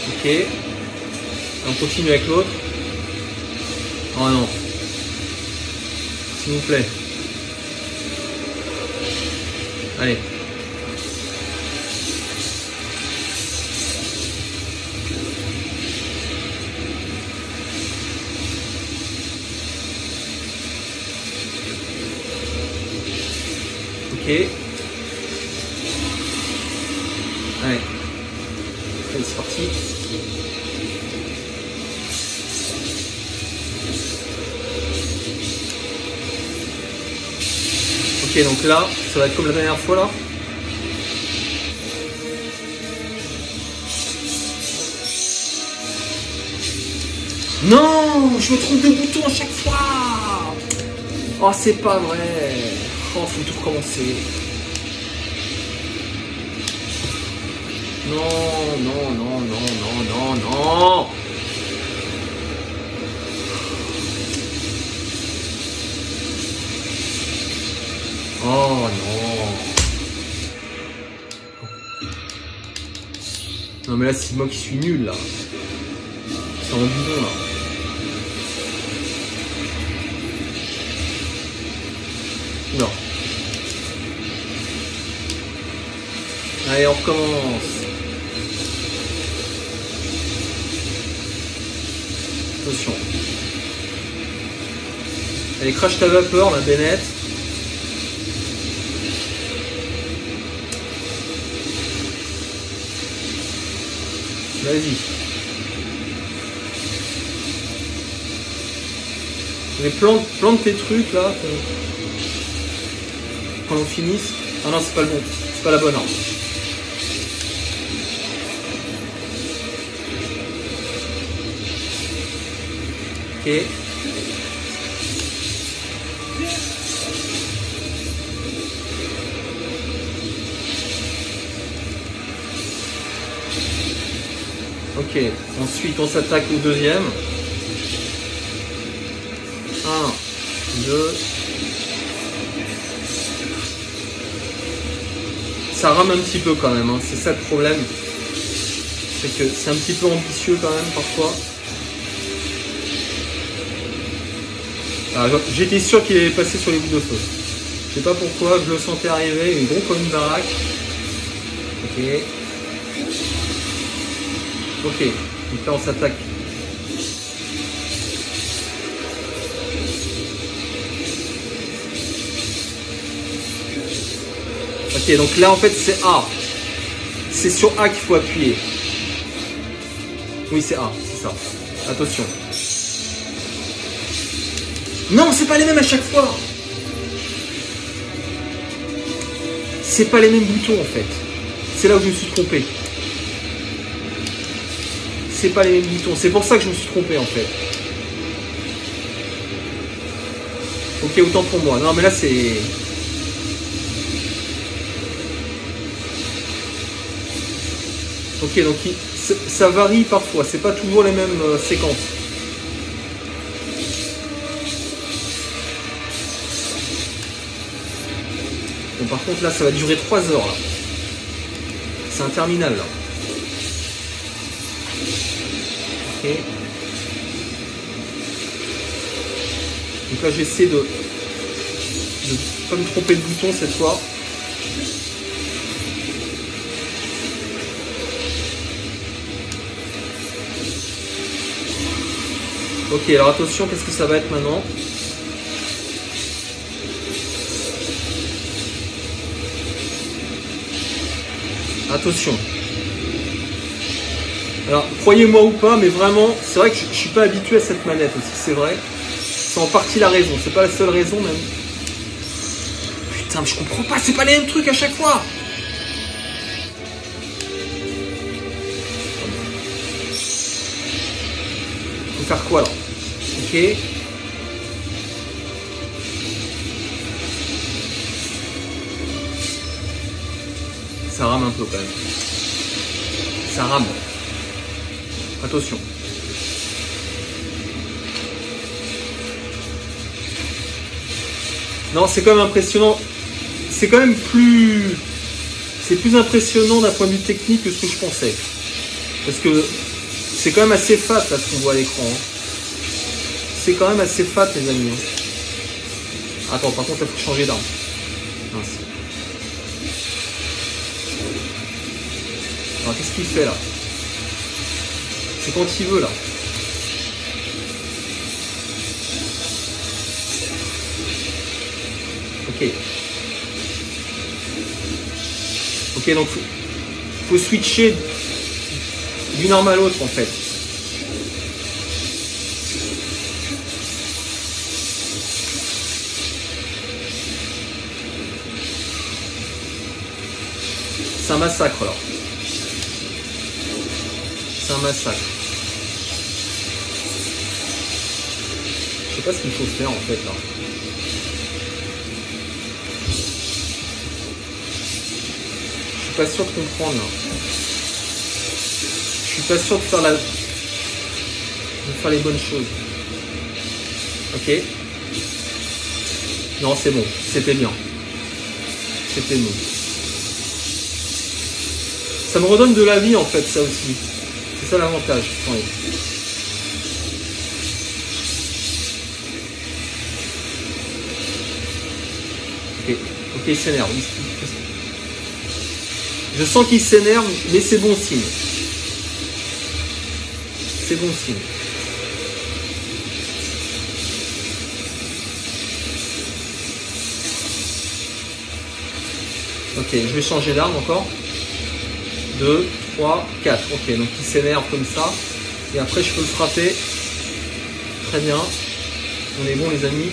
Ok. On continue avec l'autre. Oh non. S'il vous plaît. Allez. Ok. Allez. Allez, c'est parti. Ok, donc là, ça va être comme la dernière fois là. Non, je me trompe de bouton à chaque fois. Oh, c'est pas vrai. Oh, faut tout recommencer. Non, non, non, non, non, non, non. Non mais là c'est moi qui suis nul là. C'est en bidon là. Non. Allez, on recommence. Attention. Allez, crache ta vapeur, la Bennett. Vas-y. Mais plante tes trucs là. Quand on finisse. Ah non, c'est pas le bon. C'est pas la bonne arme. Ok. Ok. Ensuite, on s'attaque au deuxième. 1, 2. Ça rame un petit peu quand même, hein. C'est ça le problème. C'est que c'est un petit peu ambitieux quand même parfois. J'étais sûr qu'il allait passer sur les bouts de feu. Je sais pas pourquoi, je le sentais arriver, une gros comme une baraque. Ok. Ok, donc là on s'attaque. Ok, donc là en fait c'est A. C'est sur A qu'il faut appuyer. Oui, c'est A, c'est ça. Attention. Non, c'est pas les mêmes à chaque fois. C'est pas les mêmes boutons en fait. C'est là où je me suis trompé. C'est pas les mêmes boutons. C'est pour ça que je me suis trompé en fait. Ok, autant pour moi. Non, mais là c'est... Ok, donc ça varie parfois. C'est pas toujours les mêmes séquences. Bon, par contre là ça va durer 3 heures là. C'est un terminal là. Ok. Donc là j'essaie de pas me tromper de bouton cette fois. Ok, alors attention, qu'est-ce que ça va être maintenant? Attention. Alors, croyez-moi ou pas, mais vraiment, c'est vrai que je suis pas habitué à cette manette aussi, c'est vrai. C'est en partie la raison, c'est pas la seule raison même. Putain, mais je comprends pas, c'est pas les mêmes trucs à chaque fois. Faut faire quoi là? Ok. Ça rame un peu quand même. Ça rame. Attention. Non, c'est quand même impressionnant. C'est quand même plus... C'est plus impressionnant d'un point de vue technique que ce que je pensais. Parce que c'est quand même assez fat là ce qu'on voit à l'écran. Hein. C'est quand même assez fat les amis. Hein. Attends, par contre il faut changer d'arme. Mince. Alors qu'est-ce qu'il fait là? C'est quand il veut là. Ok. Ok, donc faut switcher d'une arme à l'autre en fait. C'est un massacre là. C'est un massacre. Je sais pas ce qu'il faut faire en fait là. Je suis pas sûr de comprendre là. Je suis pas sûr de faire les bonnes choses. Ok. Non, c'est bon. C'était bien. C'était bon. Ça me redonne de la vie en fait, ça aussi. C'est ça l'avantage. Attendez. Ok, ok, il s'énerve. Je sens qu'il s'énerve, mais c'est bon signe. C'est bon signe. Ok, je vais changer d'arme encore. 2, 3, 4. Ok, donc il s'énerve comme ça. Et après, je peux le frapper. Très bien. On est bon, les amis.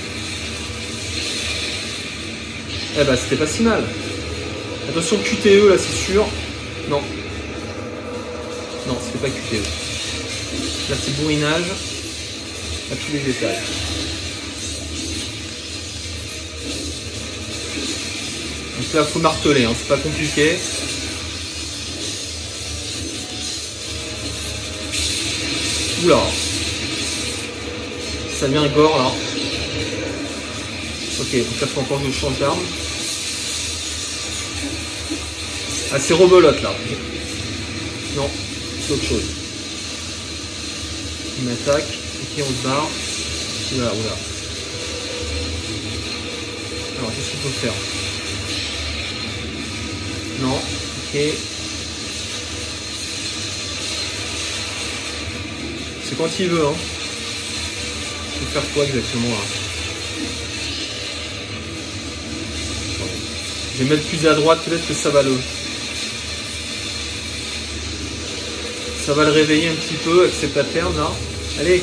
Eh ben, c'était pas si mal. Attention, QTE, là, c'est sûr. Non. Non, c'était pas QTE. Là, c'est bourrinage. À tous les étages. Donc là, il faut marteler, hein, c'est pas compliqué. Oula. Ça devient gore là. Ok, donc là, il faut encore que je change d'arme. Ah, c'est rebelote là. Non, c'est autre chose. Il m'attaque. Ok, on se barre. Oula, oula. Alors, qu'est-ce qu'il faut faire? Non, ok. C'est quand il veut, hein. Il faut faire quoi exactement là? Je vais mettre plus à droite, peut-être que ça va le... Ça va le réveiller un petit peu avec ses patterns là. Allez.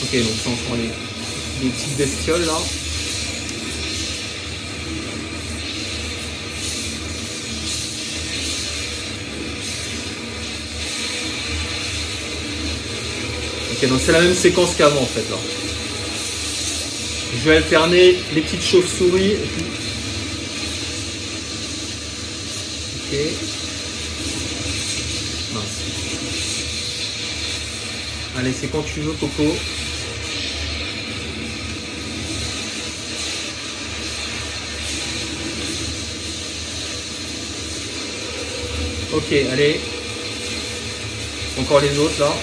Ok, donc c'est encore les petites bestioles là. Ok, donc c'est la même séquence qu'avant en fait là. Je vais alterner les petites chauves-souris et puis... Ok. Mince. Allez, c'est quand tu veux, Coco. Ok, allez. Encore les autres là.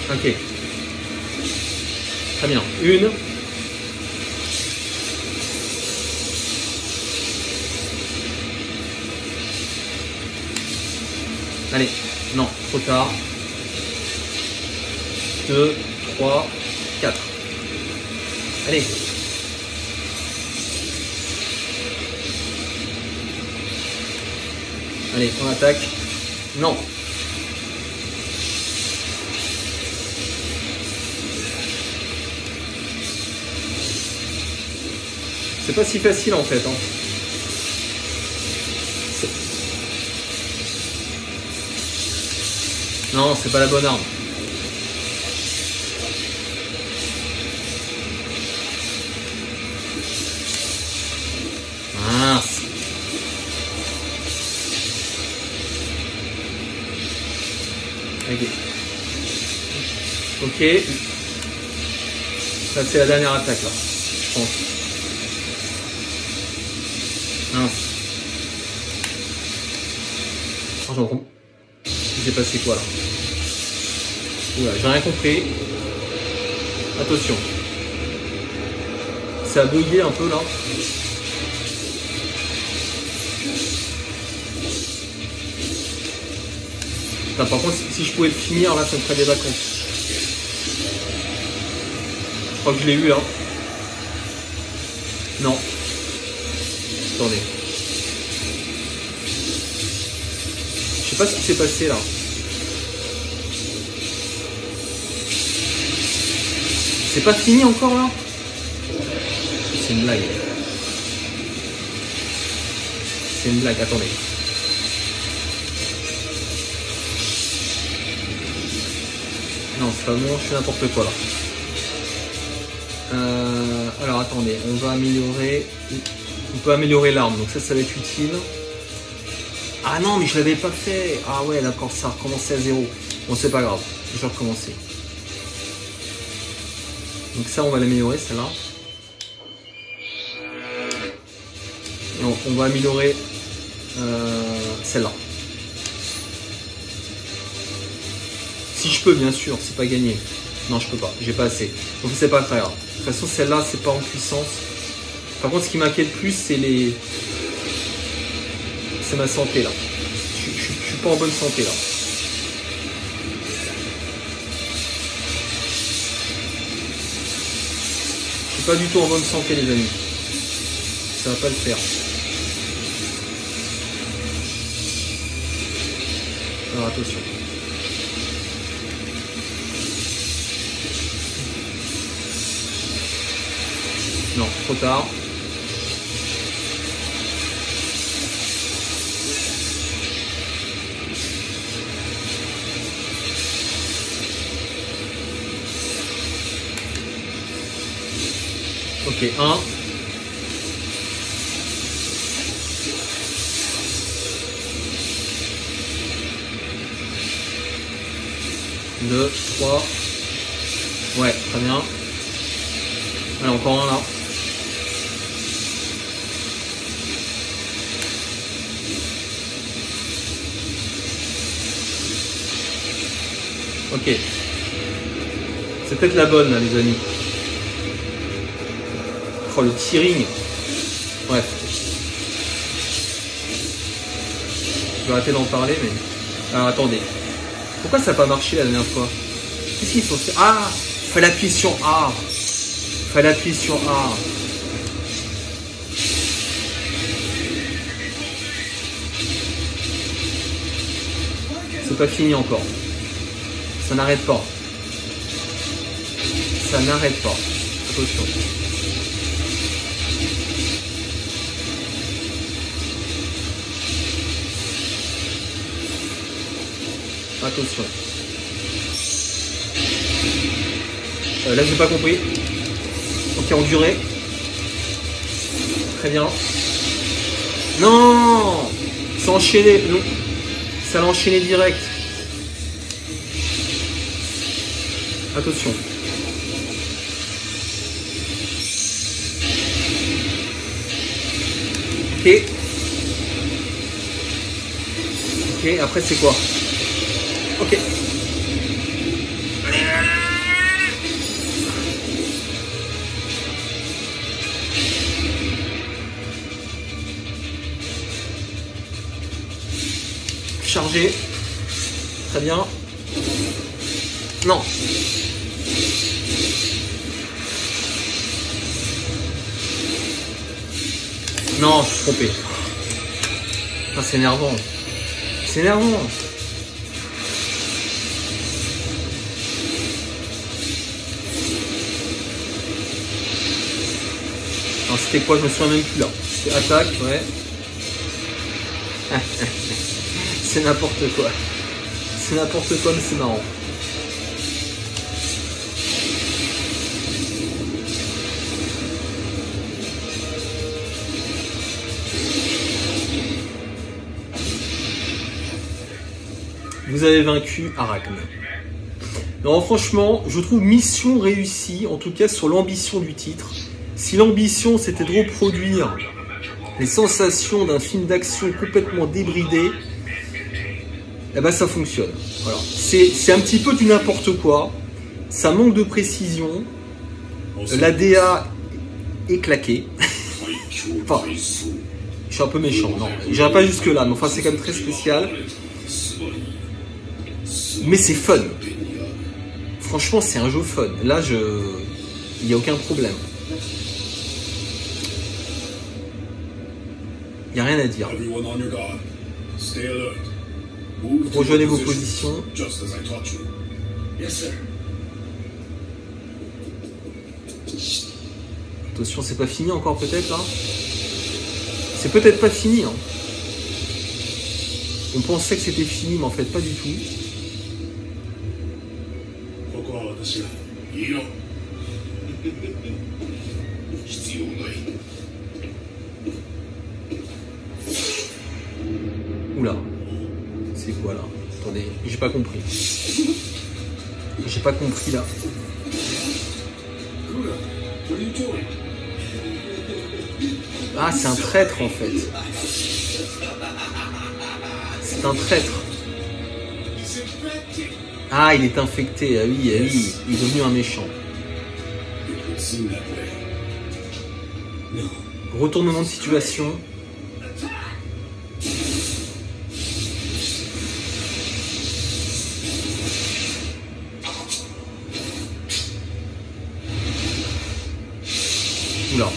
Ok. Très bien. Une. Allez. Non, trop tard. 2, 3, 4. Allez. Allez, on attaque. Non. C'est pas si facile en fait. Hein. Non, c'est pas la bonne arme. Mince. Ok. Ok. Ça c'est la dernière attaque là, je pense. Mince. Oh, j'en comprends. Il s'est passé quoi là? Oula, j'ai rien compris. Attention. Ça a bugué un peu là. Enfin, par contre, si je pouvais le finir là, ça me ferait des vacances. Je crois que je l'ai eu là. Non. Attendez. Je sais pas ce qui s'est passé là. C'est pas fini encore là? C'est une blague. C'est une blague, attendez. Non, c'est pas bon, je fais n'importe quoi là. Alors attendez, on va améliorer. On peut améliorer l'arme, donc ça va être utile. Ah non, mais je l'avais pas fait. Ah ouais, d'accord, ça a recommencé à 0. Bon, c'est pas grave, je vais recommencer. Donc ça, on va l'améliorer, celle-là. Donc on va améliorer celle-là. Si je peux, bien sûr, c'est pas gagné. Non, je peux pas, j'ai pas assez. Donc c'est pas très grave. De toute façon, celle-là, c'est pas en puissance. Par contre, ce qui m'inquiète plus, c'est c'est ma santé là. Je suis pas en bonne santé là. Je suis pas du tout en bonne santé, les amis. Ça va pas le faire. Alors attention. Non, trop tard. Ok, 1. Deux, 3. Ouais, très bien. Allez, encore un là. Ok. C'est peut-être la bonne là, les amis. Oh, le tearing. Bref. Je vais arrêter d'en parler, mais... Alors, attendez. Pourquoi ça n'a pas marché la dernière fois? Qu'est-ce qu'ils sont... Ah, fallait appuyer sur A. Fallait appuyer sur A. C'est pas fini encore. Ça n'arrête pas. Ça n'arrête pas. Attention. Attention. Là, j'ai pas compris. Ok, enduré. Très bien. Non, ça a enchaîné. Non. Ça l'a enchaîné direct. Attention. Ok. Ok, après c'est quoi? Ok. Chargé. Très bien. Non. Non, je suis trompé. Ah, c'est énervant. C'est énervant. Alors c'était quoi? Je me souviens même plus là. C'est attaque, ouais. C'est n'importe quoi. C'est n'importe quoi, mais c'est marrant. Vous avez vaincu Arachne. Non, franchement, je trouve mission réussie, en tout cas sur l'ambition du titre. Si l'ambition c'était de reproduire les sensations d'un film d'action complètement débridé, eh ben ça fonctionne. Voilà. C'est un petit peu du n'importe quoi, ça manque de précision, la DA est claquée. Enfin, je suis un peu méchant, non, j'irai pas jusque là, mais enfin c'est quand même très spécial. Mais c'est fun. Franchement, c'est un jeu fun. Là, il n'y a aucun problème. Il n'y a rien à dire. Rejoignez vos positions. Attention, c'est pas fini encore peut-être là. C'est peut-être pas fini. Hein. On pensait que c'était fini, mais en fait pas du tout. Oula, c'est quoi là? Attendez, j'ai pas compris. J'ai pas compris là. Ah, c'est un traître en fait. C'est un traître. Ah, il est infecté. Ah oui, il est devenu un méchant. Retournement de situation. Oula.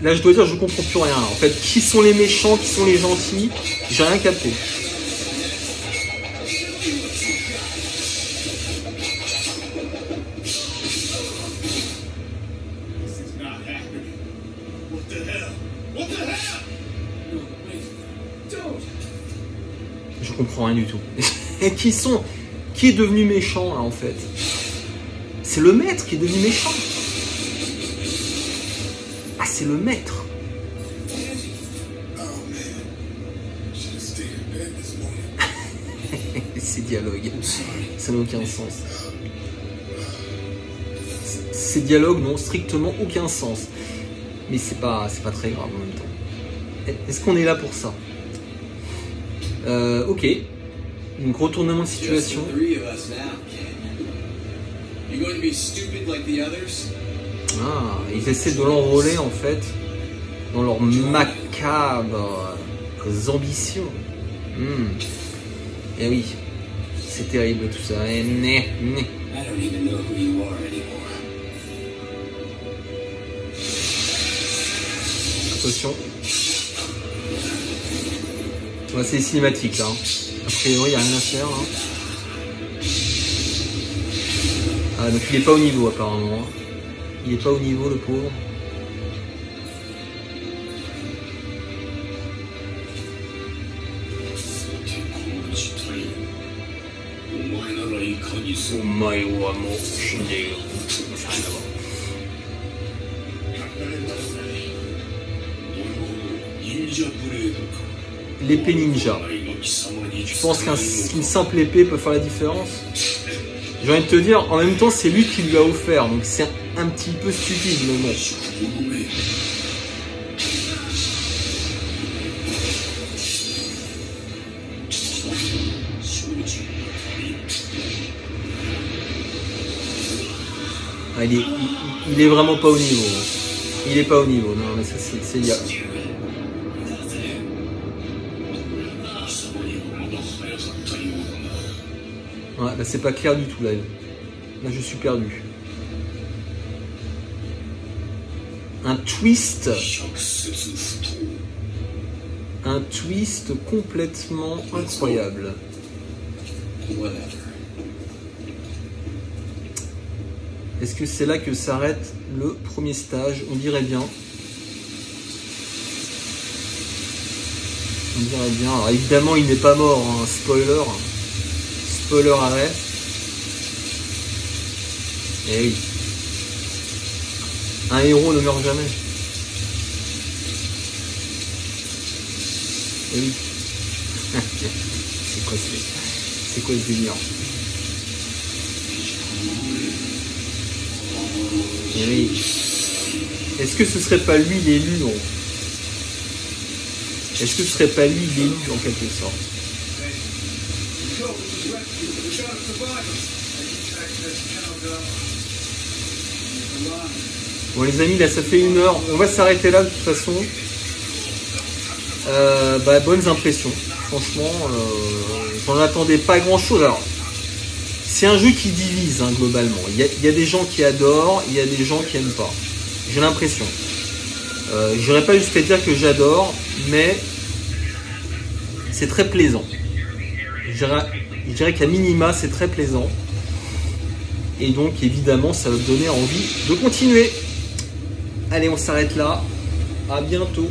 Là, je dois dire, je comprends plus rien. En fait, qui sont les méchants, qui sont les gentils, j'ai rien capté. Je comprends rien du tout. Et qui est devenu méchant là en fait? C'est le maître qui est devenu méchant. Ah, c'est le maître. Ces dialogues, ça n'a aucun sens. Ces dialogues n'ont strictement aucun sens. Mais c'est pas très grave en même temps. Est-ce qu'on est là pour ça? Ok. Donc retournement de situation. Ah, ils essaient de l'enrôler en fait dans leurs macabres ambitions. Et oui, c'est terrible tout ça. Attention. Ouais, c'est cinématique là. A priori, il n'y a rien à faire là. Ah, donc il est pas au niveau apparemment. Il est pas au niveau le pauvre. L'épée ninja. Tu penses qu'une simple épée peut faire la différence? J'ai envie de te dire, en même temps, c'est lui qui lui a offert, donc c'est un petit peu stupide, mais bon. Ah, il est vraiment pas au niveau. Il est pas au niveau, non, mais ça c'est il y a... Ouais, là c'est pas clair du tout là. Là je suis perdu. Un twist. Un twist complètement incroyable. Est-ce que c'est là que s'arrête le premier stage? On dirait bien. On dirait bien. Alors évidemment il n'est pas mort, hein. Spoiler. Spoiler arrêt. Et oui. Un héros ne meurt jamais. Et oui. C'est quoi ce délire? Et oui. Est-ce que ce serait pas lui l'élu? Est-ce que ce serait pas lui l'élu en quelque sorte? Bon les amis, là ça fait 1 heure, on va s'arrêter là de toute façon. Bonnes impressions, franchement, j'en attendais pas grand chose. Alors, c'est un jeu qui divise hein, globalement, il y a des gens qui adorent, il y a des gens qui aiment pas, j'ai l'impression. J'irai pas jusqu'à dire que j'adore, mais c'est très plaisant. Je dirais qu'à minima c'est très plaisant. Et donc évidemment ça va me donner envie de continuer. Allez, on s'arrête là. À bientôt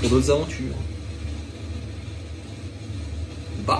pour d'autres aventures. Bye.